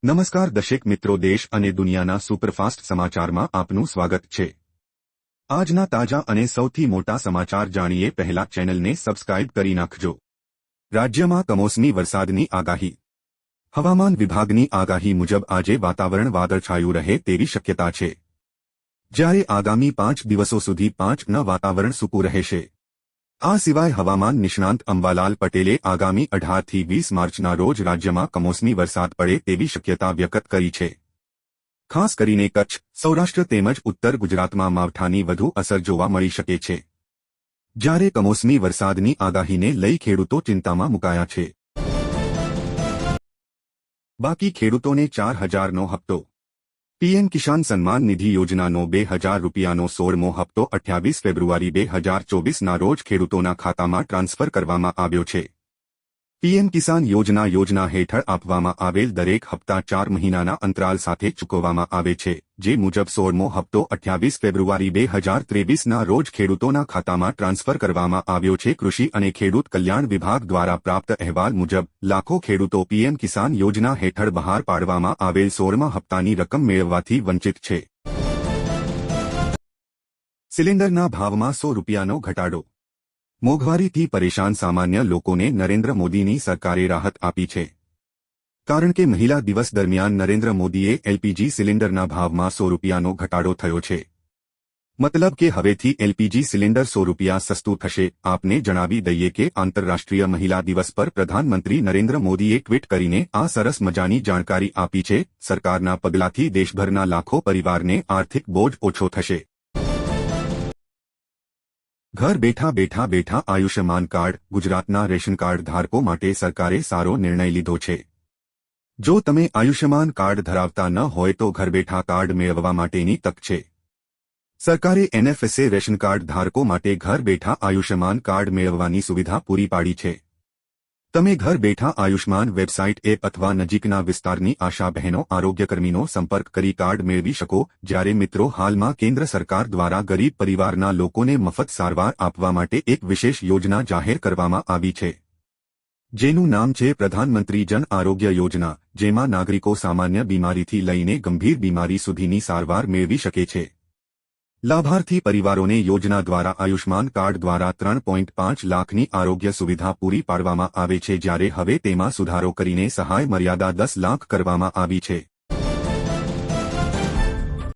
નમસ્કાર દર્શક મિત્રો, દેશ અને દુનિયાના સુપરફાસ્ટ સમાચારમાં આપનું સ્વાગત છે। આજના તાજા અને સૌથી મોટા સમાચાર જાણીએ પહેલા ચેનલને સબસ્ક્રાઇબ કરી નાખજો। રાજ્યમાં કમોસમી વરસાદની આગાહી। હવામાન વિભાગની આગાહી મુજબ આજે વાતાવરણ વાદળછાયું રહે તેવી શક્યતા છે, જ્યારે આગામી 5 દિવસો સુધી 5 વાતાવરણ સૂકું રહેશે। આ સિવાય હવામાન નિષ્ણાંત અંબાલાલ પટેલે આગામી 18 થી 20 માર્ચના રોજ રાજ્યમાં કમોસમી વરસાદ પડે તેવી શક્યતા વ્યક્ત કરી છે। ખાસ કરીને કચ્છ, સૌરાષ્ટ્ર તેમજ ઉત્તર ગુજરાતમાં માવઠાની વધુ અસર જોવા મળી શકે છે, જ્યારે કમોસમી વરસાદની આગાહીને લઈ ખેડૂતો ચિંતામાં મુકાયા છે। બાકી ખેડૂતોને 4000નો હપ્તો। પીએમ કિસાન સન્માન નિધિ યોજનાનો 2000 રૂપિયાનો 16મો હપ્તો 28 ફેબ્રુઆરી 2024ના રોજ ખેડૂતોના ખાતામાં ટ્રાન્સફર કરવામાં આવ્યો છે। પીએમ કિસાન યોજના હેઠળ આપવામાં આવેલ દરેક હપ્તા 4 મહિનાના અંતરાલ સાથે ચૂકવવામાં આવે છે, જે મુજબ 16મો હપ્તો 28 ફેબ્રુઆરી 2023ના રોજ ખેડૂતોના ખાતામાં ટ્રાન્સફર કરવામાં આવ્યો છે। કૃષિ અને ખેડૂત કલ્યાણ વિભાગ દ્વારા પ્રાપ્ત અહેવાલ મુજબ લાખો ખેડૂતો પીએમ કિસાન યોજના હેઠળ બહાર પાડવામાં આવેલ 16મા હપ્તાની રકમ મેળવવાથી વંચિત છે। સિલિન્ડરના ભાવમાં 100 રૂપિયાનો ઘટાડો। મોંઘવારીથી પરેશાન સામાન્ય લોકોને નરેન્દ્ર મોદીની સરકારે રાહત આપી છે, કારણ કે મહિલા દિવસ દરમિયાન નરેન્દ્ર મોદીએ એલપીજી સિલિન્ડરના ભાવમાં 100 રૂપિયાનો ઘટાડો થયો છે। મતલબ કે હવેથી એલપીજી સિલિન્ડર 100 રૂપિયા સસ્તું થશે। આપને જણાવી દઈએ કે આંતરરાષ્ટ્રીય મહિલા દિવસ પર પ્રધાનમંત્રી નરેન્દ્ર મોદીએ ટ્વીટ કરીને આ સરસ મજાની જાણકારી આપી છે। સરકારના પગલાથી દેશભરના લાખો પરિવારને આર્થિક બોજ ઓછો થશે। ઘર બેઠા આયુષ્યમાન કાર્ડ। ગુજરાતના રેશન કાર્ડ ધારકો માટે સરકારે સારો નિર્ણય લીધો છે। જો તમે આયુષ્યમાન કાર્ડ ધરાવતા ન હોય તો ઘર બેઠા કાર્ડ મેળવવા માટેની તક છે। સરકારે એનએફએસએ રેશન કાર્ડ ધારકો માટે ઘર બેઠા આયુષ્યમાન કાર્ડ મેળવવાની સુવિધા પૂરી પાડી છે। તમે ઘર બેઠા આયુષ્માન વેબસાઇટ એપ અથવા નજીકના વિસ્તારની આશા બહેનો આરોગ્યકર્મીનો સંપર્ક કરી કાર્ડ મેળવી શકો। જ્યારે મિત્રો, હાલમાં કેન્દ્ર સરકાર દ્વારા ગરીબ પરિવારના લોકોને મફત સારવાર આપવા માટે એક વિશેષ યોજના જાહેર કરવામાં આવી છે, જેનું નામ છે પ્રધાનમંત્રી જન આરોગ્ય યોજના, જેમાં નાગરિકો સામાન્ય બીમારીથી લઈને ગંભીર બીમારી સુધીની સારવાર મેળવી શકે છે। લાભાર્થી પરિવારોને યોજના દ્વારા આયુષ્માન કાર્ડ દ્વારા 3.5 લાખની આરોગ્ય સુવિધા પૂરી પાડવામાં આવે છે, જ્યારે હવે તેમાં સુધારો કરીને સહાય મર્યાદા 10 લાખ કરવામાં આવી છે।